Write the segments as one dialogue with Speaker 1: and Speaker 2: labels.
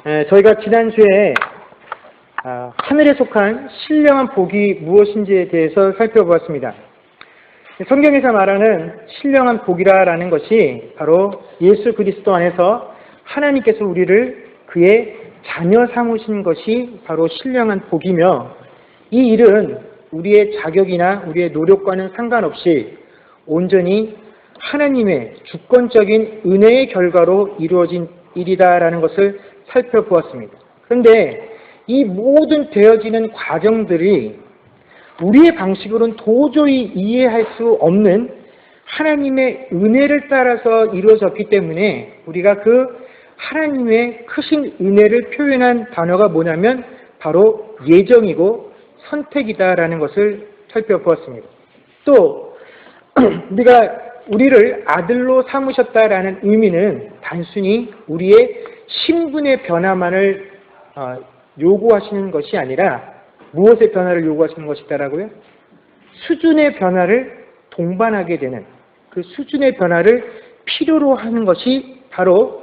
Speaker 1: 저희가 지난주에 하늘에 속한 신령한 복이 무엇인지에 대해서 살펴보았습니다. 성경에서 말하는 신령한 복이라는 것이 바로 예수 그리스도 안에서 하나님께서 우리를 그의 자녀 삼으신 것이 바로 신령한 복이며, 이 일은 우리의 자격이나 우리의 노력과는 상관없이 온전히 하나님의 주권적인 은혜의 결과로 이루어진 일이다라는 것을 살펴보았습니다. 그런데 이 모든 되어지는 과정들이 우리의 방식으로는 도저히 이해할 수 없는 하나님의 은혜를 따라서 이루어졌기 때문에 우리가 그 하나님의 크신 은혜를 표현한 단어가 뭐냐면 바로 예정이고 선택이다라는 것을 살펴보았습니다. 또 우리를 아들로 삼으셨다라는 의미는 단순히 우리의 신분의 변화만을 요구하시는 것이 아니라 무엇의 변화를 요구하시는 것이다라고요? 수준의 변화를 동반하게 되는, 그 수준의 변화를 필요로 하는 것이 바로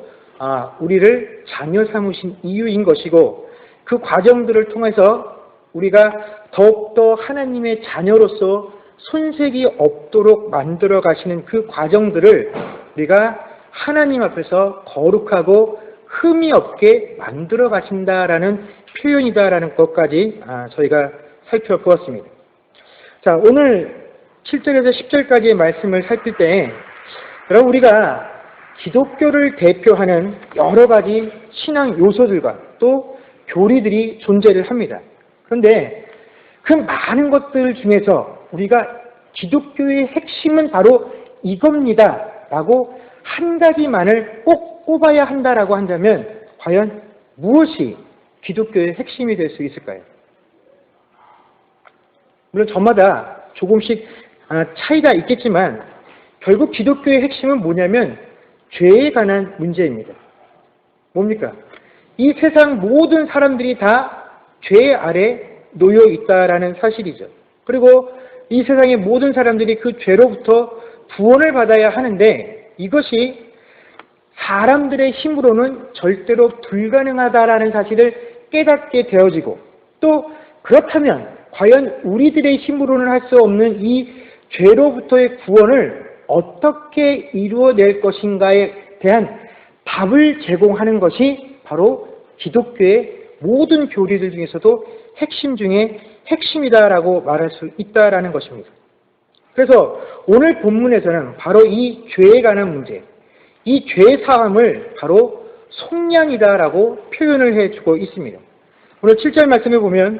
Speaker 1: 우리를 자녀 삼으신 이유인 것이고, 그 과정들을 통해서 우리가 더욱더 하나님의 자녀로서 손색이 없도록 만들어 가시는 그 과정들을 우리가 하나님 앞에서 거룩하고 흠이 없게 만들어 가신다라는 표현이다라는 것까지 저희가 살펴보았습니다. 자, 오늘 7절에서 10절까지의 말씀을 살필 때 여러분, 우리가 기독교를 대표하는 여러 가지 신앙 요소들과 또 교리들이 존재를 합니다. 그런데 그 많은 것들 중에서 우리가 기독교의 핵심은 바로 이겁니다 라고 한 가지만을 꼭 꼽아야 한다라고 한다면 과연 무엇이 기독교의 핵심이 될 수 있을까요? 물론 저마다 조금씩 차이가 있겠지만 결국 기독교의 핵심은 뭐냐면 죄에 관한 문제입니다. 뭡니까? 이 세상 모든 사람들이 다 죄 아래 놓여 있다라는 사실이죠. 그리고 이 세상의 모든 사람들이 그 죄로부터 구원을 받아야 하는데 이것이 사람들의 힘으로는 절대로 불가능하다라는 사실을 깨닫게 되어지고, 또 그렇다면 과연 우리들의 힘으로는 할 수 없는 이 죄로부터의 구원을 어떻게 이루어낼 것인가에 대한 답을 제공하는 것이 바로 기독교의 모든 교리들 중에서도 핵심 중에 핵심이다라고 말할 수 있다라는 것입니다. 그래서 오늘 본문에서는 바로 이 죄에 관한 문제, 이 죄 사함을 바로 속량이다라고 표현을 해주고 있습니다. 오늘 7절 말씀에 보면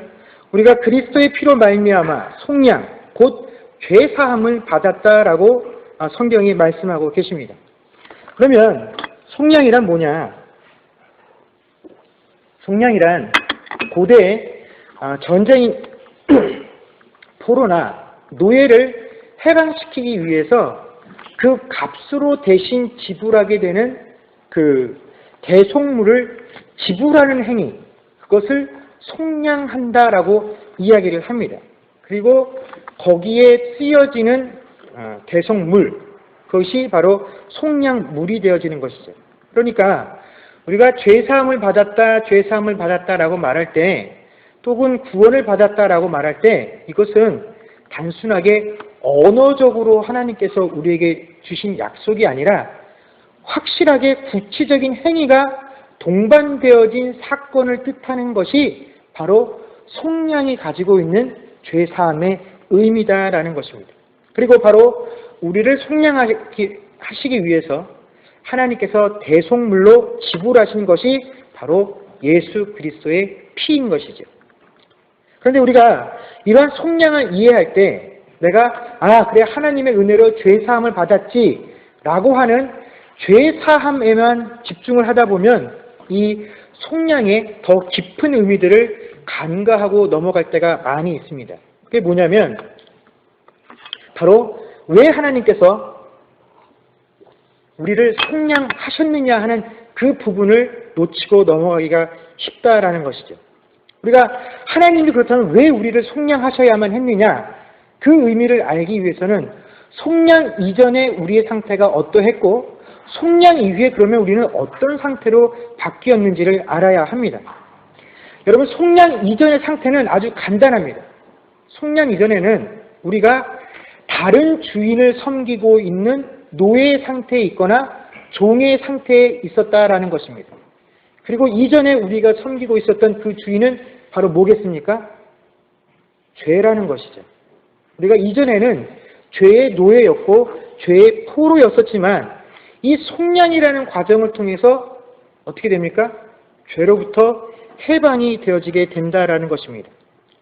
Speaker 1: 우리가 그리스도의 피로 말미암아 속량, 곧 죄 사함을 받았다라고 성경이 말씀하고 계십니다. 그러면 속량이란 뭐냐? 속량이란 고대 전쟁인 포로나 노예를 해방시키기 위해서 그 값으로 대신 지불하게 되는 그 대속물을 지불하는 행위, 그것을 속량한다라고 이야기를 합니다. 그리고 거기에 쓰여지는 대속물, 그것이 바로 속량물이 되어지는 것이죠. 그러니까 우리가 죄사함을 받았다라고 말할 때, 또는 구원을 받았다라고 말할 때 이것은 단순하게 언어적으로 하나님께서 우리에게 주신 약속이 아니라 확실하게 구체적인 행위가 동반되어진 사건을 뜻하는 것이 바로 속량이 가지고 있는 죄사함의 의미다라는 것입니다. 그리고 바로 우리를 속량하시기 위해서 하나님께서 대속물로 지불하신 것이 바로 예수 그리스도의 피인 것이죠. 그런데 우리가 이러한 속량을 이해할 때 내가 그래 하나님의 은혜로 죄사함을 받았지 라고 하는 죄사함에만 집중을 하다 보면 이 속량의 더 깊은 의미들을 간과하고 넘어갈 때가 많이 있습니다. 그게 뭐냐면 바로 왜 하나님께서 우리를 속량하셨느냐 하는 그 부분을 놓치고 넘어가기가 쉽다라는 것이죠. 우리가 하나님이 그렇다면 왜 우리를 속량하셔야만 했느냐, 그 의미를 알기 위해서는 속량 이전에 우리의 상태가 어떠했고 속량 이후에 그러면 우리는 어떤 상태로 바뀌었는지를 알아야 합니다. 여러분, 속량 이전의 상태는 아주 간단합니다. 속량 이전에는 우리가 다른 주인을 섬기고 있는 노예 상태에 있거나 종의 상태에 있었다라는 것입니다. 그리고 이전에 우리가 섬기고 있었던 그 주인은 바로 뭐겠습니까? 죄라는 것이죠. 우리가 이전에는 죄의 노예였고 죄의 포로였었지만 이 속량이라는 과정을 통해서 어떻게 됩니까? 죄로부터 해방이 되어지게 된다라는 것입니다.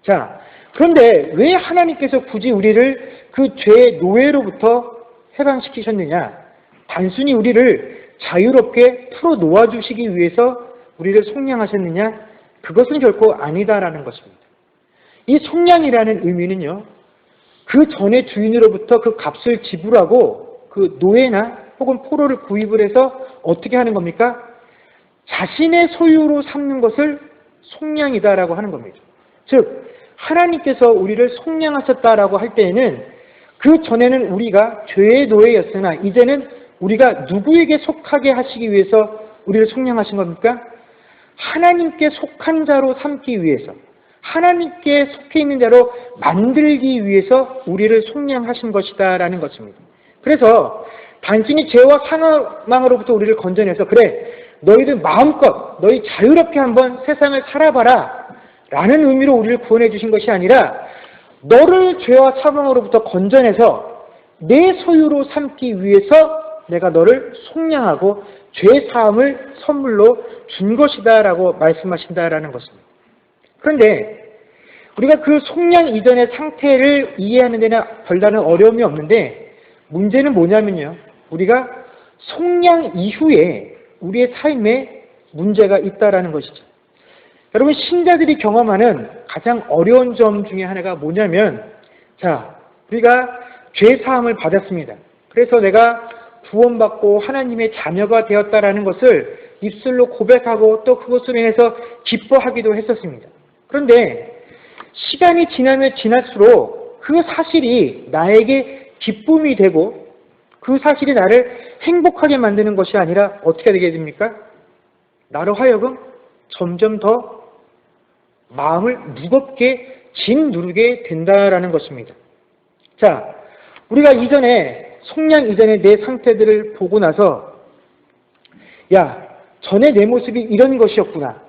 Speaker 1: 자, 그런데 왜 하나님께서 굳이 우리를 그 죄의 노예로부터 해방시키셨느냐? 단순히 우리를 자유롭게 풀어 놓아주시기 위해서 우리를 속량하셨느냐? 그것은 결코 아니다라는 것입니다. 이 속량이라는 의미는요, 그 전에 주인으로부터 그 값을 지불하고 그 노예나 혹은 포로를 구입을 해서 어떻게 하는 겁니까? 자신의 소유로 삼는 것을 속량이다라고 하는 겁니다. 즉, 하나님께서 우리를 속량하셨다라고 할 때에는 그 전에는 우리가 죄의 노예였으나 이제는 우리가 누구에게 속하게 하시기 위해서 우리를 속량하신 겁니까? 하나님께 속한 자로 삼기 위해서, 하나님께 속해 있는 자로 만들기 위해서 우리를 속량하신 것이다라는 것입니다. 그래서 단순히 죄와 사망으로부터 우리를 건져내서 그래, 너희들 마음껏 너희 자유롭게 한번 세상을 살아봐라 라는 의미로 우리를 구원해 주신 것이 아니라 너를 죄와 사망으로부터 건져내서 내 소유로 삼기 위해서 내가 너를 속량하고 죄 사함을 선물로 준 것이다 라고 말씀하신다라는 것입니다. 그런데 우리가 그 속량 이전의 상태를 이해하는 데는 별다른 어려움이 없는데 문제는 뭐냐면요, 우리가 속량 이후에 우리의 삶에 문제가 있다라는 것이죠. 여러분, 신자들이 경험하는 가장 어려운 점 중에 하나가 뭐냐면, 자, 우리가 죄 사함을 받았습니다. 그래서 내가 구원받고 하나님의 자녀가 되었다라는 것을 입술로 고백하고 또 그것으로 인해서 기뻐하기도 했었습니다. 그런데 시간이 지나면 지날수록 그 사실이 나에게 기쁨이 되고 그 사실이 나를 행복하게 만드는 것이 아니라 어떻게 되게 됩니까? 나로 하여금 점점 더 마음을 무겁게 짓누르게 된다라는 것입니다. 자, 우리가 이전에 속량 이전의 내 상태들을 보고 나서 야, 전에 내 모습이 이런 것이었구나.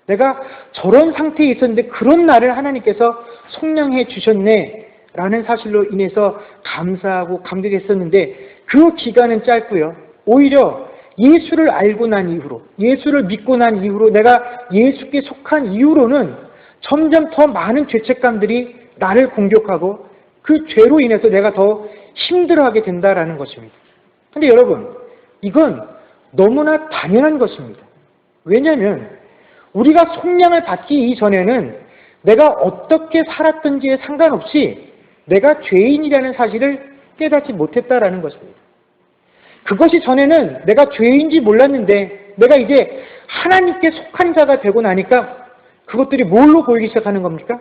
Speaker 1: 내가 저런 상태에 있었는데 그런 나를 하나님께서 속량해 주셨네 라는 사실로 인해서 감사하고 감격했었는데 그 기간은 짧고요. 오히려 예수를 알고 난 이후로, 예수를 믿고 난 이후로, 내가 예수께 속한 이후로는 점점 더 많은 죄책감들이 나를 공격하고 그 죄로 인해서 내가 더 힘들어하게 된다라는 것입니다. 근데 여러분, 이건 너무나 당연한 것입니다. 왜냐하면 우리가 속량을 받기 이전에는 내가 어떻게 살았던지에 상관없이 내가 죄인이라는 사실을 깨닫지 못했다라는 것입니다. 그것이 전에는 내가 죄인지 몰랐는데 내가 이제 하나님께 속한 자가 되고 나니까 그것들이 뭘로 보이기 시작하는 겁니까?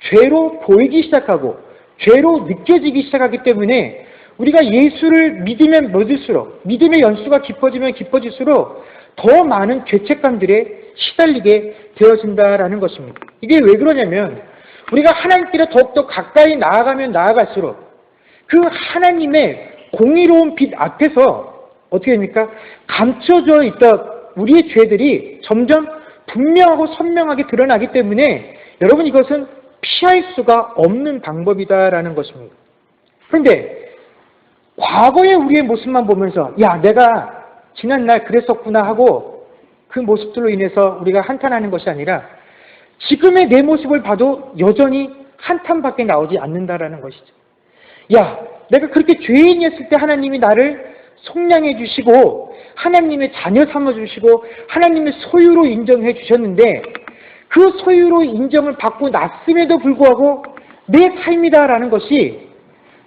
Speaker 1: 죄로 보이기 시작하고 죄로 느껴지기 시작하기 때문에 우리가 예수를 믿으면 믿을수록, 믿음의 연수가 깊어지면 깊어질수록 더 많은 죄책감들에 시달리게 되어진다라는 것입니다. 이게 왜 그러냐면 우리가 하나님께로 더욱더 가까이 나아가면 나아갈수록 그 하나님의 공의로운 빛 앞에서 어떻게 됩니까? 감춰져 있던 우리의 죄들이 점점 분명하고 선명하게 드러나기 때문에 여러분, 이것은 피할 수가 없는 방법이다라는 것입니다. 그런데 과거의 우리의 모습만 보면서 야, 내가 지난날 그랬었구나 하고 그 모습들로 인해서 우리가 한탄하는 것이 아니라 지금의 내 모습을 봐도 여전히 한탄밖에 나오지 않는다라는 것이죠. 야, 내가 그렇게 죄인이었을 때 하나님이 나를 속량해 주시고 하나님의 자녀 삼아 주시고 하나님의 소유로 인정해 주셨는데 그 소유로 인정을 받고 났음에도 불구하고 내 삶이다라는 것이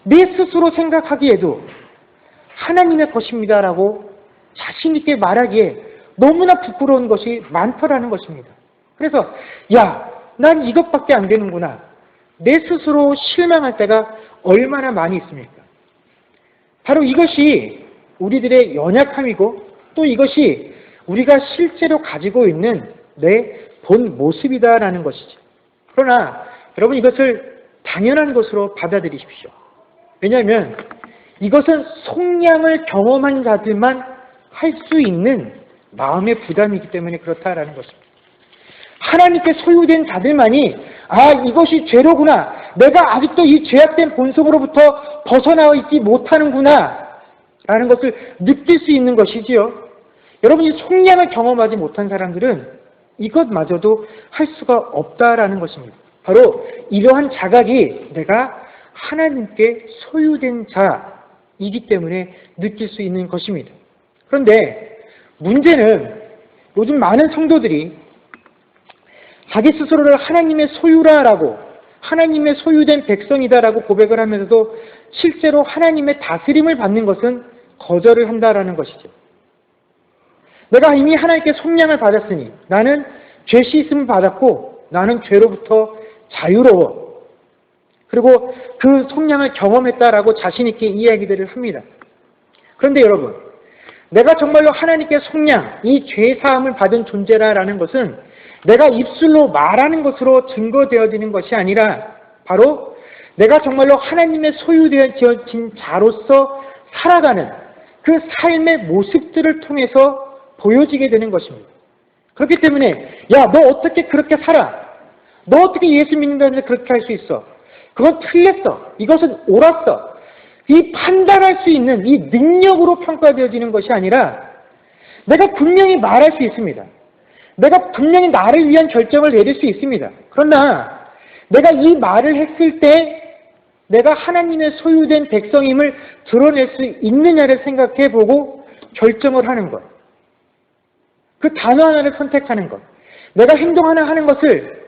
Speaker 1: 내 스스로 생각하기에도 하나님의 것입니다라고 자신 있게 말하기에 너무나 부끄러운 것이 많더라는 것입니다. 그래서 야, 난 이것밖에 안 되는구나. 내 스스로 실망할 때가 얼마나 많이 있습니까? 바로 이것이 우리들의 연약함이고 또 이것이 우리가 실제로 가지고 있는 내 본 모습이다라는 것이죠. 그러나 여러분 이것을 당연한 것으로 받아들이십시오. 왜냐하면 이것은 속량을 경험한 자들만 할 수 있는 마음의 부담이기 때문에 그렇다라는 것입니다. 하나님께 소유된 자들만이 이것이 죄로구나. 내가 아직도 이 죄악된 본성으로부터 벗어나와 있지 못하는구나 라는 것을 느낄 수 있는 것이지요. 여러분이 속량을 경험하지 못한 사람들은 이것마저도 할 수가 없다라는 것입니다. 바로 이러한 자각이 내가 하나님께 소유된 자이기 때문에 느낄 수 있는 것입니다. 그런데 문제는 요즘 많은 성도들이 자기 스스로를 하나님의 소유라라고, 하나님의 소유된 백성이다라고 고백을 하면서도 실제로 하나님의 다스림을 받는 것은 거절을 한다라는 것이죠. 내가 이미 하나님께 속량을 받았으니 나는 죄 씻음을 받았고 나는 죄로부터 자유로워. 그리고 그 속량을 경험했다라고 자신 있게 이야기들을 합니다. 그런데 여러분, 내가 정말로 하나님께 속량, 이 죄 사함을 받은 존재라는 것은 내가 입술로 말하는 것으로 증거되어지는 것이 아니라 바로 내가 정말로 하나님의 소유되어진 자로서 살아가는 그 삶의 모습들을 통해서 보여지게 되는 것입니다. 그렇기 때문에 너 어떻게 그렇게 살아? 너 어떻게 예수 믿는다는데 그렇게 할 수 있어? 그건 틀렸어. 이것은 옳았어. 이 판단할 수 있는 이 능력으로 평가되어지는 것이 아니라 내가 분명히 말할 수 있습니다. 내가 분명히 나를 위한 결정을 내릴 수 있습니다. 그러나 내가 이 말을 했을 때 내가 하나님의 소유된 백성임을 드러낼 수 있느냐를 생각해보고 결정을 하는 것. 그 단어 하나를 선택하는 것. 내가 행동 하나 하는 것을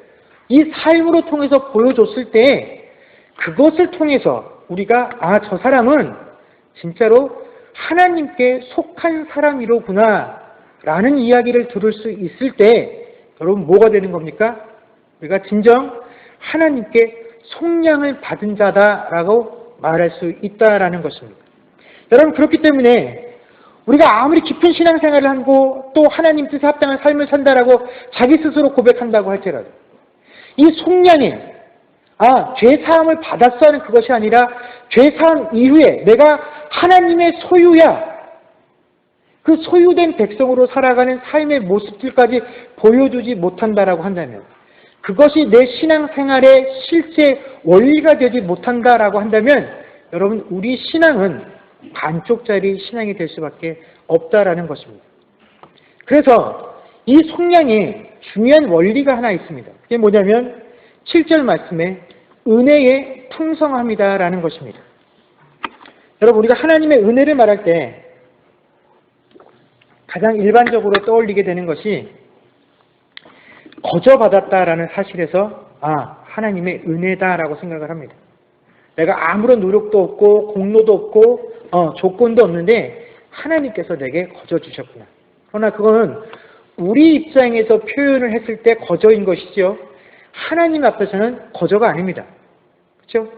Speaker 1: 이 삶으로 통해서 보여줬을 때 그것을 통해서 우리가 저 사람은 진짜로 하나님께 속한 사람이로구나 라는 이야기를 들을 수 있을 때 여러분 뭐가 되는 겁니까? 우리가 진정 하나님께 속량을 받은 자다라고 말할 수 있다라는 것입니다. 여러분 그렇기 때문에 우리가 아무리 깊은 신앙생활을 하고 또 하나님 뜻에 합당한 삶을 산다라고 자기 스스로 고백한다고 할지라도 이 속량에 죄사함을 받았어 하는 그것이 아니라 죄사함 이후에 내가 하나님의 소유야, 그 소유된 백성으로 살아가는 삶의 모습들까지 보여주지 못한다라고 한다면, 그것이 내 신앙생활의 실제 원리가 되지 못한다라고 한다면 여러분 우리 신앙은 반쪽짜리 신앙이 될 수밖에 없다라는 것입니다. 그래서 이 속량에 중요한 원리가 하나 있습니다. 그게 뭐냐면 7절 말씀에 은혜의 풍성함이다라는 것입니다. 여러분 우리가 하나님의 은혜를 말할 때 가장 일반적으로 떠올리게 되는 것이 거저받았다라는 사실에서 하나님의 은혜다라고 생각을 합니다. 내가 아무런 노력도 없고 공로도 없고 조건도 없는데 하나님께서 내게 거저 주셨구나. 그러나 그거는 우리 입장에서 표현을 했을 때 거저인 것이죠. 하나님 앞에서는 거저가 아닙니다. 그렇죠?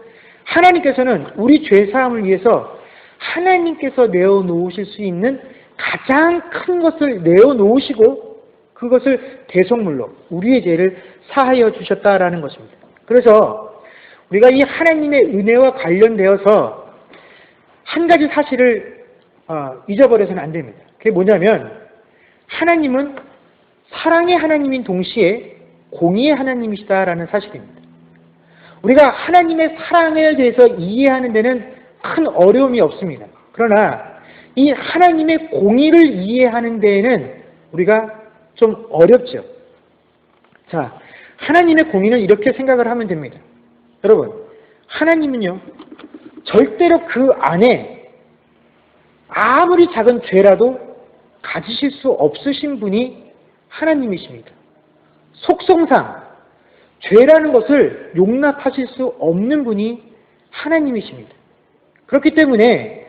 Speaker 1: 하나님께서는 우리 죄사함을 위해서 하나님께서 내어놓으실 수 있는 가장 큰 것을 내어놓으시고 그것을 대속물로 우리의 죄를 사하여 주셨다라는 것입니다. 그래서 우리가 이 하나님의 은혜와 관련되어서 한 가지 사실을 잊어버려서는 안 됩니다. 그게 뭐냐면 하나님은 사랑의 하나님인 동시에 공의의 하나님이시다라는 사실입니다. 우리가 하나님의 사랑에 대해서 이해하는 데는 큰 어려움이 없습니다. 그러나 이 하나님의 공의를 이해하는 데에는 우리가 좀 어렵죠. 자, 하나님의 공의는 이렇게 생각을 하면 됩니다. 여러분, 하나님은요, 절대로 그 안에 아무리 작은 죄라도 가지실 수 없으신 분이 하나님이십니다. 속성상 죄라는 것을 용납하실 수 없는 분이 하나님이십니다. 그렇기 때문에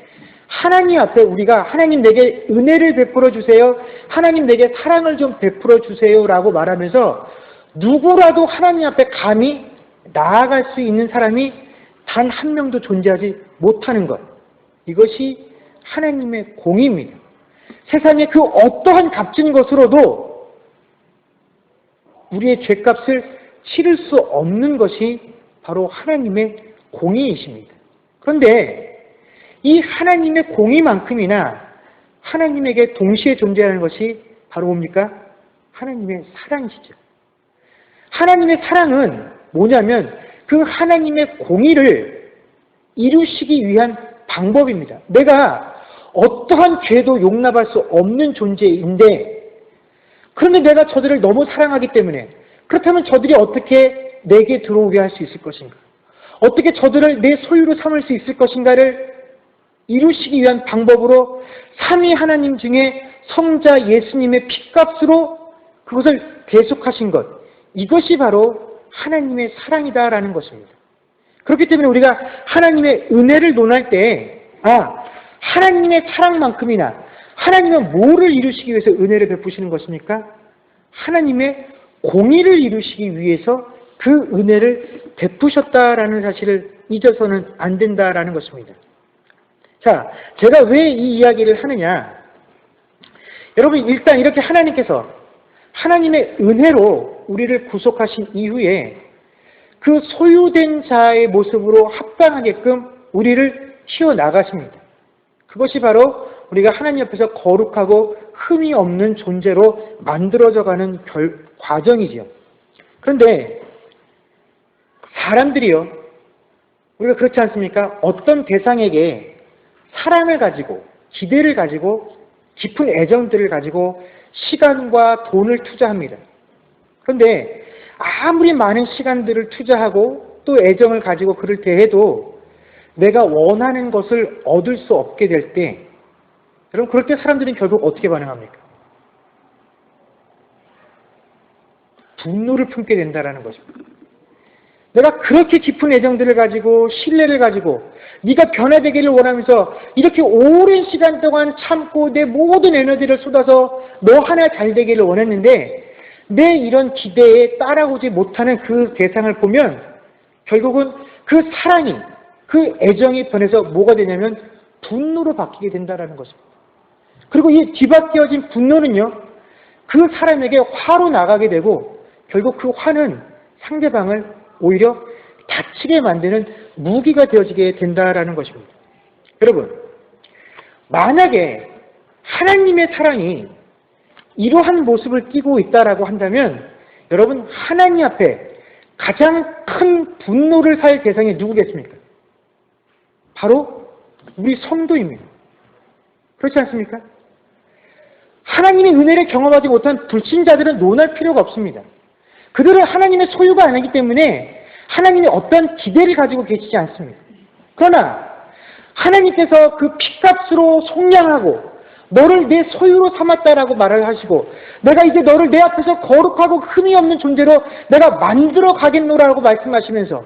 Speaker 1: 하나님 앞에 우리가 하나님 내게 은혜를 베풀어 주세요, 하나님 내게 사랑을 좀 베풀어 주세요 라고 말하면서 누구라도 하나님 앞에 감히 나아갈 수 있는 사람이 단 한 명도 존재하지 못하는 것, 이것이 하나님의 공의입니다. 세상의 그 어떠한 값진 것으로도 우리의 죄값을 치를 수 없는 것이 바로 하나님의 공의이십니다. 그런데 이 하나님의 공의만큼이나 하나님에게 동시에 존재하는 것이 바로 뭡니까? 하나님의 사랑이시죠. 하나님의 사랑은 뭐냐면 그 하나님의 공의를 이루시기 위한 방법입니다. 내가 어떠한 죄도 용납할 수 없는 존재인데, 그런데 내가 저들을 너무 사랑하기 때문에, 그렇다면 저들이 어떻게 내게 들어오게 할 수 있을 것인가? 어떻게 저들을 내 소유로 삼을 수 있을 것인가를 이루시기 위한 방법으로 삼위 하나님 중에 성자 예수님의 핏값으로 그것을 대속하신 것, 이것이 바로 하나님의 사랑이다라는 것입니다. 그렇기 때문에 우리가 하나님의 은혜를 논할 때 하나님의 사랑만큼이나 하나님은 뭐를 이루시기 위해서 은혜를 베푸시는 것입니까? 하나님의 공의를 이루시기 위해서 그 은혜를 베푸셨다라는 사실을 잊어서는 안 된다라는 것입니다. 자, 제가 왜 이 이야기를 하느냐? 여러분, 일단 이렇게 하나님께서 하나님의 은혜로 우리를 구속하신 이후에 그 소유된 자의 모습으로 합당하게끔 우리를 키워나가십니다. 그것이 바로 우리가 하나님 앞에서 거룩하고 흠이 없는 존재로 만들어져가는 과정이지요. 그런데 사람들이요, 우리가 그렇지 않습니까? 어떤 대상에게 사랑을 가지고, 기대를 가지고, 깊은 애정들을 가지고 시간과 돈을 투자합니다. 그런데 아무리 많은 시간들을 투자하고 또 애정을 가지고 그를 대해도 내가 원하는 것을 얻을 수 없게 될 때, 여러분, 그럴 때 사람들은 결국 어떻게 반응합니까? 분노를 품게 된다는 것입니다. 내가 그렇게 깊은 애정들을 가지고 신뢰를 가지고 네가 변화되기를 원하면서 이렇게 오랜 시간 동안 참고 내 모든 에너지를 쏟아서 너 하나 잘 되기를 원했는데 내 이런 기대에 따라오지 못하는 그 대상을 보면 결국은 그 사랑이, 그 애정이 변해서 뭐가 되냐면 분노로 바뀌게 된다는 것입니다. 그리고 이 뒤바뀌어진 분노는요, 그 사람에게 화로 나가게 되고 결국 그 화는 상대방을 오히려 다치게 만드는 무기가 되어지게 된다는 것입니다. 여러분, 만약에 하나님의 사랑이 이러한 모습을 띠고 있다라고 한다면 여러분, 하나님 앞에 가장 큰 분노를 살 대상이 누구겠습니까? 바로 우리 성도입니다. 그렇지 않습니까? 하나님의 은혜를 경험하지 못한 불신자들은 논할 필요가 없습니다. 그들은 하나님의 소유가 아니기 때문에 하나님이 어떤 기대를 가지고 계시지 않습니다. 그러나 하나님께서 그 핏값으로 속량하고 너를 내 소유로 삼았다라고 말을 하시고 내가 이제 너를 내 앞에서 거룩하고 흠이 없는 존재로 내가 만들어 가겠노라고 말씀하시면서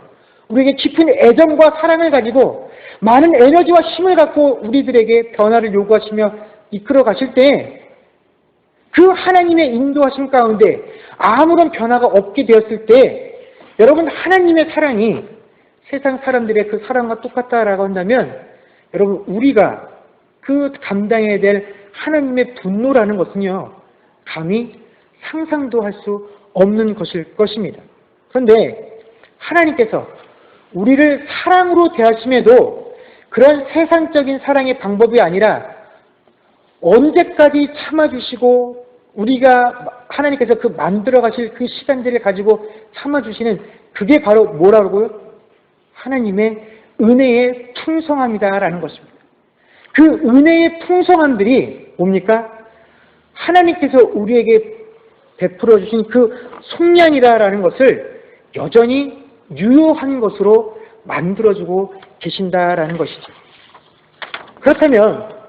Speaker 1: 우리에게 깊은 애정과 사랑을 가지고 많은 에너지와 힘을 갖고 우리들에게 변화를 요구하시며 이끌어 가실 때 그 하나님의 인도하심 가운데 아무런 변화가 없게 되었을 때 여러분, 하나님의 사랑이 세상 사람들의 그 사랑과 똑같다라고 한다면 여러분, 우리가 그 감당해야 될 하나님의 분노라는 것은요, 감히 상상도 할 수 없는 것일 것입니다. 그런데 하나님께서 우리를 사랑으로 대하심에도 그런 세상적인 사랑의 방법이 아니라 언제까지 참아주시고 우리가 하나님께서 그 만들어 가실 그 시간들을 가지고 참아주시는 그게 바로 뭐라고요? 하나님의 은혜의 풍성함이다라는 것입니다. 그 은혜의 풍성함들이 뭡니까? 하나님께서 우리에게 베풀어 주신 그 속량이다라는 것을 여전히 유효한 것으로 만들어주고 계신다라는 것이죠. 그렇다면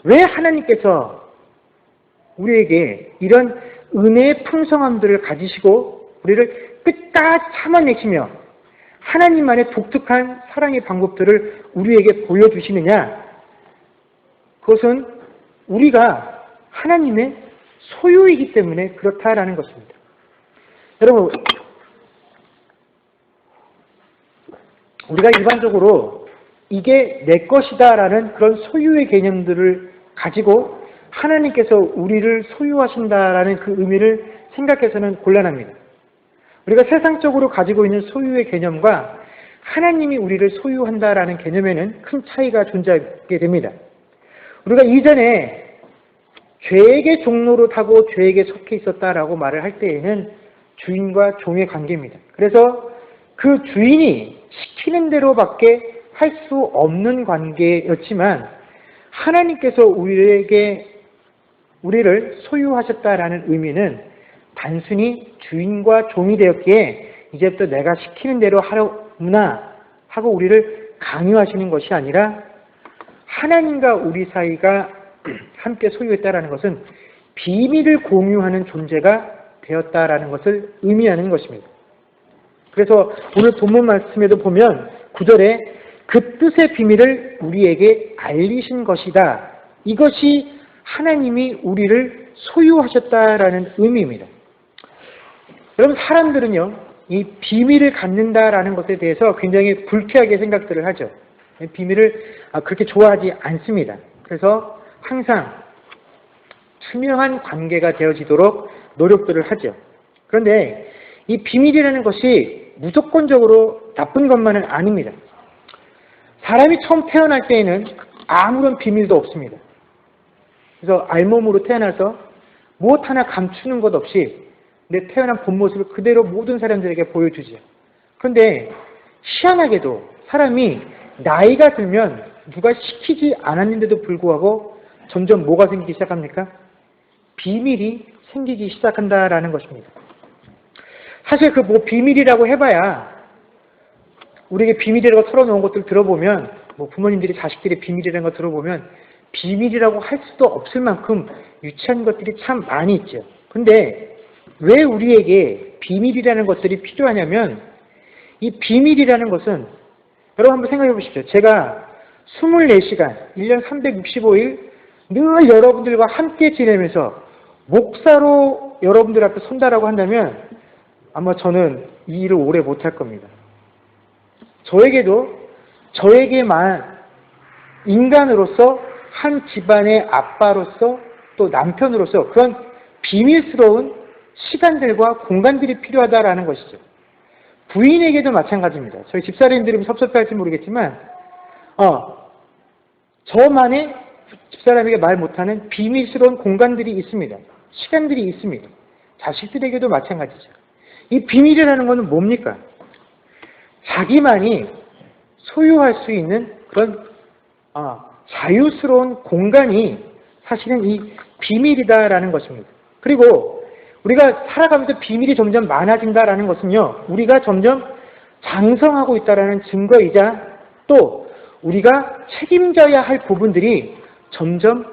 Speaker 1: 왜 하나님께서 우리에게 이런 은혜의 풍성함들을 가지시고 우리를 끝까지 참아내시며 하나님만의 독특한 사랑의 방법들을 우리에게 보여주시느냐? 그것은 우리가 하나님의 소유이기 때문에 그렇다라는 것입니다. 여러분, 우리가 일반적으로 이게 내 것이다라는 그런 소유의 개념들을 가지고 하나님께서 우리를 소유하신다라는 그 의미를 생각해서는 곤란합니다. 우리가 세상적으로 가지고 있는 소유의 개념과 하나님이 우리를 소유한다라는 개념에는 큰 차이가 존재하게 됩니다. 우리가 이전에 죄에게 종로로 타고 죄에게 속해 있었다라고 말을 할 때에는 주인과 종의 관계입니다. 그래서 그 주인이 시키는 대로밖에 할 수 없는 관계였지만 하나님께서 우리를 소유하셨다라는 의미는 단순히 주인과 종이 되었기에 이제부터 내가 시키는 대로 하려구나 하고 우리를 강요하시는 것이 아니라 하나님과 우리 사이가 함께 소유했다라는 것은 비밀을 공유하는 존재가 되었다라는 것을 의미하는 것입니다. 그래서 오늘 본문 말씀에도 보면 9절에 그 뜻의 비밀을 우리에게 알리신 것이다. 이것이 하나님이 우리를 소유하셨다라는 의미입니다. 여러분, 사람들은요, 이 비밀을 갖는다라는 것에 대해서 굉장히 불쾌하게 생각들을 하죠. 비밀을 그렇게 좋아하지 않습니다. 그래서 항상 투명한 관계가 되어지도록 노력들을 하죠. 그런데 이 비밀이라는 것이 무조건적으로 나쁜 것만은 아닙니다. 사람이 처음 태어날 때에는 아무런 비밀도 없습니다. 그래서 알몸으로 태어나서 무엇 하나 감추는 것 없이 내 태어난 본 모습을 그대로 모든 사람들에게 보여주죠. 그런데 희한하게도 사람이 나이가 들면 누가 시키지 않았는데도 불구하고 점점 뭐가 생기기 시작합니까? 비밀이 생기기 시작한다라는 것입니다. 사실 그 뭐 비밀이라고 해봐야 우리에게 비밀이라고 털어놓은 것들 들어보면 부모님들이 자식들의 비밀이라는 거 들어보면 비밀이라고 할 수도 없을 만큼 유치한 것들이 참 많이 있죠. 근데 왜 우리에게 비밀이라는 것들이 필요하냐면 이 비밀이라는 것은 여러분 한번 생각해 보십시오. 제가 24시간, 1년 365일 늘 여러분들과 함께 지내면서 목사로 여러분들 앞에 선다라고 한다면 아마 저는 이 일을 오래 못할 겁니다. 저에게만 인간으로서 한 집안의 아빠로서 또 남편으로서 그런 비밀스러운 시간들과 공간들이 필요하다라는 것이죠. 부인에게도 마찬가지입니다. 저희 집사람들이 섭섭해할지 모르겠지만 저만의 집사람에게 말 못하는 비밀스러운 공간들이 있습니다. 시간들이 있습니다. 자식들에게도 마찬가지죠. 이 비밀이라는 것은 뭡니까? 자기만이 소유할 수 있는 그런 자유스러운 공간이 사실은 이 비밀이다라는 것입니다. 그리고 우리가 살아가면서 비밀이 점점 많아진다라는 것은요, 우리가 점점 장성하고 있다라는 증거이자 또 우리가 책임져야 할 부분들이 점점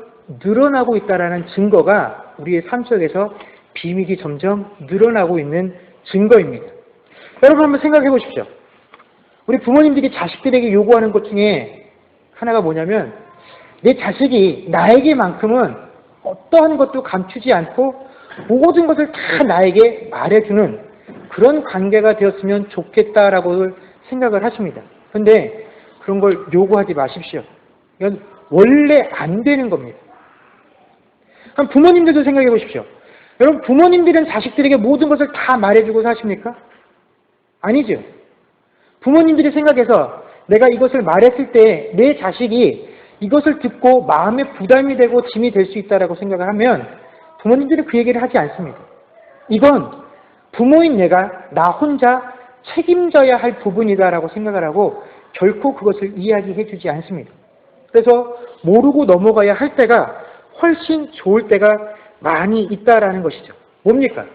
Speaker 1: 늘어나고 있다라는 증거가 우리의 삶 속에서 비밀이 점점 늘어나고 있는 증거입니다. 여러분 한번 생각해 보십시오. 우리 부모님들이 자식들에게 요구하는 것 중에 하나가 뭐냐면 내 자식이 나에게만큼은 어떠한 것도 감추지 않고 모든 것을 다 나에게 말해주는 그런 관계가 되었으면 좋겠다라고 생각을 하십니다. 그런데 그런 걸 요구하지 마십시오. 이건 원래 안 되는 겁니다. 그럼 부모님들도 생각해 보십시오. 여러분, 부모님들은 자식들에게 모든 것을 다 말해주고 사십니까? 아니죠. 부모님들이 생각해서 내가 이것을 말했을 때 내 자식이 이것을 듣고 마음에 부담이 되고 짐이 될 수 있다라고 생각을 하면 부모님들은 그 얘기를 하지 않습니다. 이건 부모인 내가 나 혼자 책임져야 할 부분이다라고 생각을 하고 결코 그것을 이야기해 주지 않습니다. 그래서 모르고 넘어가야 할 때가 훨씬 좋을 때가 많이 있다라는 것이죠. 뭡니까?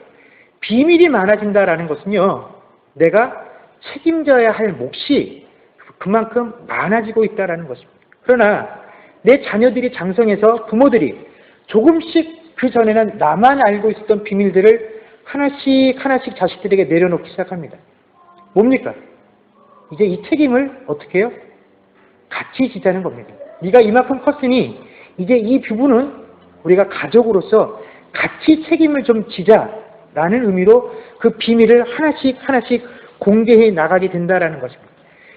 Speaker 1: 비밀이 많아진다라는 것은요, 내가 책임져야 할 몫이 그만큼 많아지고 있다라는 것입니다. 그러나 내 자녀들이 장성해서 부모들이 조금씩 그 전에는 나만 알고 있었던 비밀들을 하나씩 자식들에게 내려놓기 시작합니다. 뭡니까? 이제 이 책임을 어떻게 해요? 같이 지자는 겁니다. 네가 이만큼 컸으니 이제 이 부분은 우리가 가족으로서 같이 책임을 좀 지자라는 의미로 그 비밀을 하나씩 공개해 나가게 된다라는 것입니다.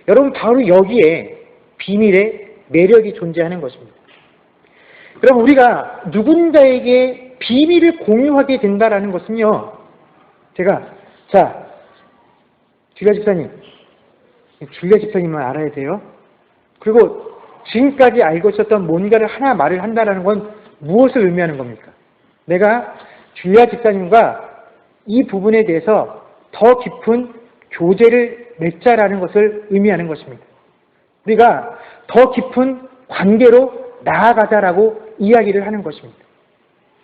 Speaker 1: 여러분, 바로 여기에 비밀의 매력이 존재하는 것입니다. 그럼 우리가 누군가에게 비밀을 공유하게 된다라는 것은요, 자, 줄리아 집사님은 알아야 돼요. 그리고 지금까지 알고 있었던 뭔가를 하나 말을 한다라는 건 무엇을 의미하는 겁니까? 내가 줄리아 집사님과 이 부분에 대해서 더 깊은 교제를 맺자라는 것을 의미하는 것입니다. 우리가 더 깊은 관계로 나아가자라고 이야기를 하는 것입니다.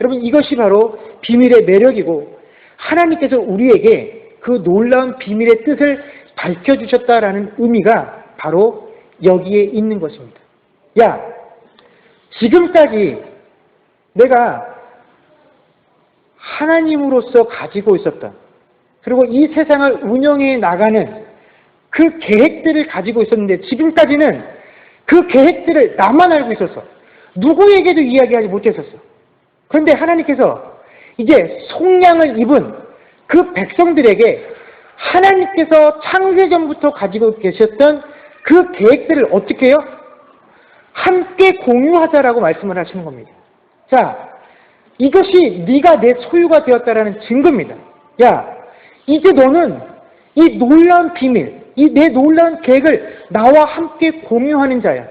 Speaker 1: 여러분, 이것이 바로 비밀의 매력이고 하나님께서 우리에게 그 놀라운 비밀의 뜻을 밝혀주셨다라는 의미가 바로 여기에 있는 것입니다. 야, 지금까지 내가 하나님으로서 가지고 있었던, 그리고 이 세상을 운영해 나가는 그 계획들을 가지고 있었는데 지금까지는 그 계획들을 나만 알고 있었어. 누구에게도 이야기하지 못했었어. 그런데 하나님께서 이제 속량을 입은 그 백성들에게 하나님께서 창세전부터 가지고 계셨던 그 계획들을 어떻게 해요? 함께 공유하자라고 말씀을 하시는 겁니다. 자, 이것이 네가 내 소유가 되었다라는 증거입니다. 야, 이제 너는 이 놀라운 비밀, 이 내 놀라운 계획을 나와 함께 공유하는 자야.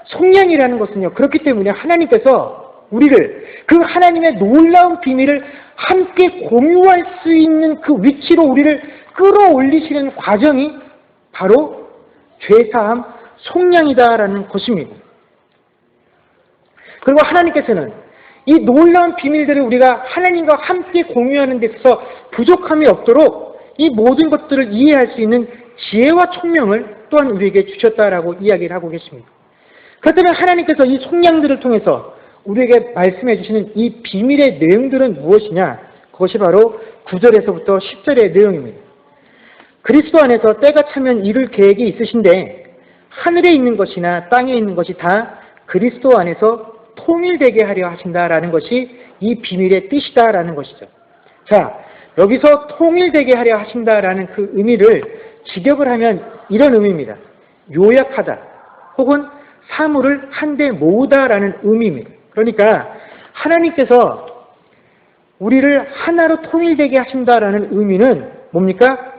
Speaker 1: 속량이라는 것은요, 그렇기 때문에 하나님께서 우리를 그 하나님의 놀라운 비밀을 함께 공유할 수 있는 그 위치로 우리를 끌어올리시는 과정이 바로 죄사함, 속량이다라는 것입니다. 그리고 하나님께서는 이 놀라운 비밀들을 우리가 하나님과 함께 공유하는 데 있어서 부족함이 없도록 이 모든 것들을 이해할 수 있는 지혜와 총명을 또한 우리에게 주셨다라고 이야기를 하고 계십니다. 그렇다면 하나님께서 이 속량들을 통해서 우리에게 말씀해 주시는 이 비밀의 내용들은 무엇이냐? 그것이 바로 9절에서부터 10절의 내용입니다. 그리스도 안에서 때가 차면 이룰 계획이 있으신데 하늘에 있는 것이나 땅에 있는 것이 다 그리스도 안에서 통일되게 하려 하신다라는 것이 이 비밀의 뜻이다라는 것이죠. 자, 여기서 통일되게 하려 하신다라는 그 의미를 직역을 하면 이런 의미입니다. 요약하다 혹은 사물을 한데 모으다라는 의미입니다. 그러니까 하나님께서 우리를 하나로 통일되게 하신다라는 의미는 뭡니까?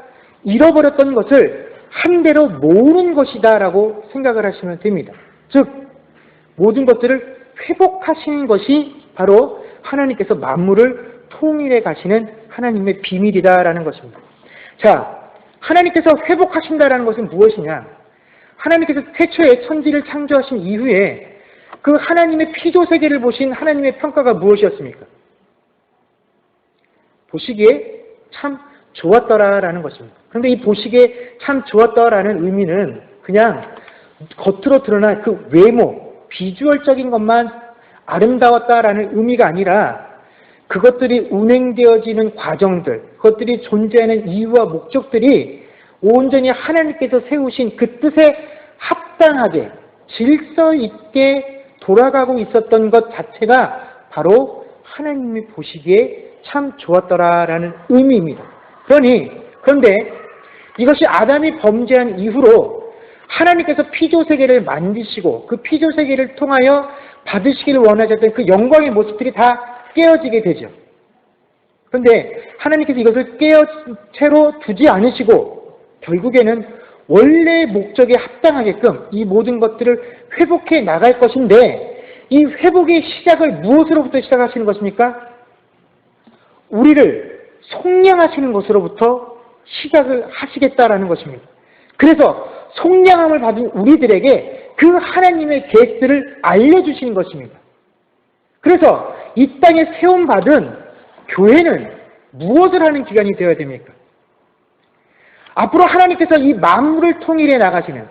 Speaker 1: 잃어버렸던 것을 한 대로 모으는 것이다라고 생각을 하시면 됩니다. 즉 모든 것들을 회복하시는 것이 바로 하나님께서 만물을 통일해 가시는 하나님의 비밀이다라는 것입니다. 자, 하나님께서 회복하신다라는 것은 무엇이냐? 하나님께서 태초에 천지를 창조하신 이후에 그 하나님의 피조세계를 보신 하나님의 평가가 무엇이었습니까? 보시기에 참 좋았더라라는 것입니다. 그런데 이 보시기에 참 좋았더라는 의미는 그냥 겉으로 드러난 그 외모, 비주얼적인 것만 아름다웠다라는 의미가 아니라 그것들이 운행되어지는 과정들, 그것들이 존재하는 이유와 목적들이 온전히 하나님께서 세우신 그 뜻에 합당하게 질서 있게 돌아가고 있었던 것 자체가 바로 하나님이 보시기에 참 좋았더라라는 의미입니다. 그런데 이것이 아담이 범죄한 이후로 하나님께서 피조세계를 만드시고 그 피조세계를 통하여 받으시기를 원하셨던 그 영광의 모습들이 다 깨어지게 되죠. 그런데 하나님께서 이것을 채로 두지 않으시고 결국에는 원래의 목적에 합당하게끔 이 모든 것들을 회복해 나갈 것인데 이 회복의 시작을 무엇으로부터 시작하시는 것입니까? 우리를 속량하시는 것으로부터 시작을 하시겠다라는 것입니다. 그래서 속량함을 받은 우리들에게 그 하나님의 계획들을 알려주시는 것입니다. 그래서 이 땅에 세움받은 교회는 무엇을 하는 기관이 되어야 됩니까? 앞으로 하나님께서 이 만물을 통일해 나가시는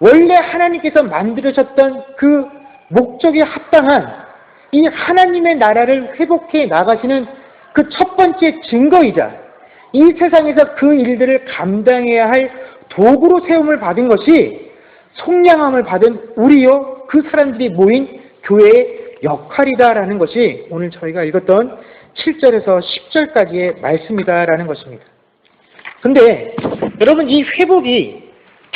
Speaker 1: 원래 하나님께서 만들으셨던 그 목적에 합당한 이 하나님의 나라를 회복해 나가시는 그 첫 번째 증거이자 이 세상에서 그 일들을 감당해야 할 도구로 세움을 받은 것이 속량함을 받은 우리요 그 사람들이 모인 교회의 역할이다라는 것이 오늘 저희가 읽었던 7절에서 10절까지의 말씀이다라는 것입니다. 근데 여러분 이 회복이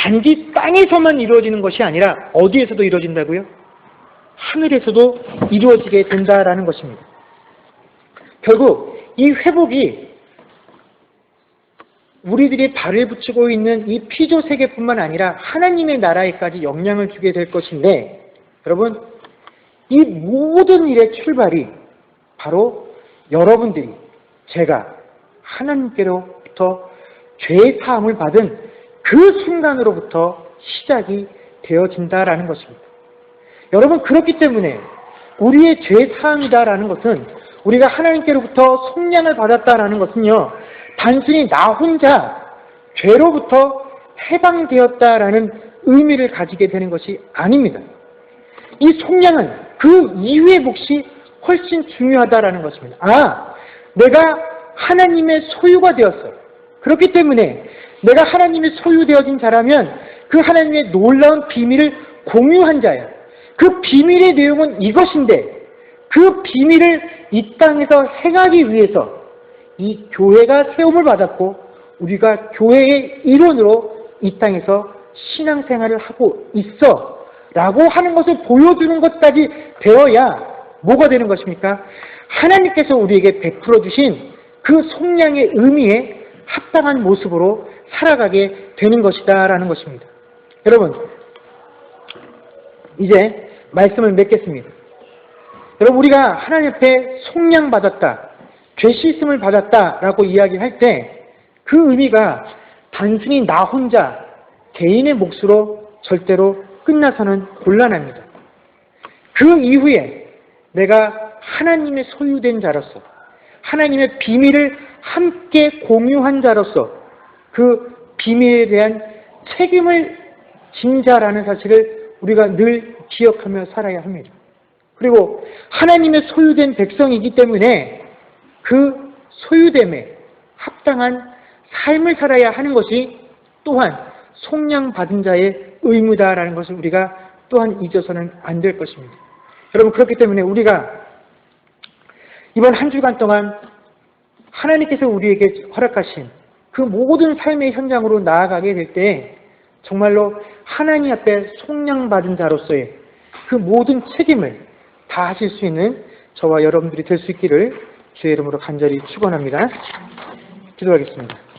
Speaker 1: 단지 땅에서만 이루어지는 것이 아니라 어디에서도 이루어진다고요? 하늘에서도 이루어지게 된다라는 것입니다. 결국 이 회복이 우리들이 발을 붙이고 있는 이 피조 세계뿐만 아니라 하나님의 나라에까지 영향을 주게 될 것인데, 여러분, 이 모든 일의 출발이 바로 여러분들이, 제가 하나님께로부터 죄의 사함을 받은 그 순간으로부터 시작이 되어진다라는 것입니다. 여러분, 그렇기 때문에 우리의 죄의 사함이다라는 것은, 우리가 하나님께로부터 속량을 받았다라는 것은요, 단순히 나 혼자 죄로부터 해방되었다라는 의미를 가지게 되는 것이 아닙니다. 이 속량은 그 이후의 몫이 훨씬 중요하다라는 것입니다. 내가 하나님의 소유가 되었어요. 그렇기 때문에 내가 하나님의 소유되어진 자라면 그 하나님의 놀라운 비밀을 공유한 자야. 그 비밀의 내용은 이것인데, 그 비밀을 이 땅에서 행하기 위해서 이 교회가 세움을 받았고, 우리가 교회의 일원으로 이 땅에서 신앙생활을 하고 있어 라고 하는 것을 보여주는 것까지 되어야 뭐가 되는 것입니까? 하나님께서 우리에게 베풀어 주신 그 속량의 의미에 합당한 모습으로 살아가게 되는 것이다 라는 것입니다. 여러분, 이제 말씀을 맺겠습니다. 여러분, 우리가 하나님 앞에 속량받았다, 죄 씻음을 받았다라고 이야기할 때 그 의미가 단순히 나 혼자 개인의 몫으로 절대로 끝나서는 곤란합니다. 그 이후에 내가 하나님의 소유된 자로서, 하나님의 비밀을 함께 공유한 자로서 그 비밀에 대한 책임을 진 자라는 사실을 우리가 늘 기억하며 살아야 합니다. 그리고 하나님의 소유된 백성이기 때문에 그 소유됨에 합당한 삶을 살아야 하는 것이 또한 속량받은 자의 의무다라는 것을 우리가 또한 잊어서는 안 될 것입니다. 여러분, 그렇기 때문에 우리가 이번 한 주간 동안 하나님께서 우리에게 허락하신 그 모든 삶의 현장으로 나아가게 될 때 정말로 하나님 앞에 속량받은 자로서의 그 모든 책임을 다 하실 수 있는 저와 여러분들이 될 수 있기를 주의 이름으로 간절히 축원합니다. 기도하겠습니다.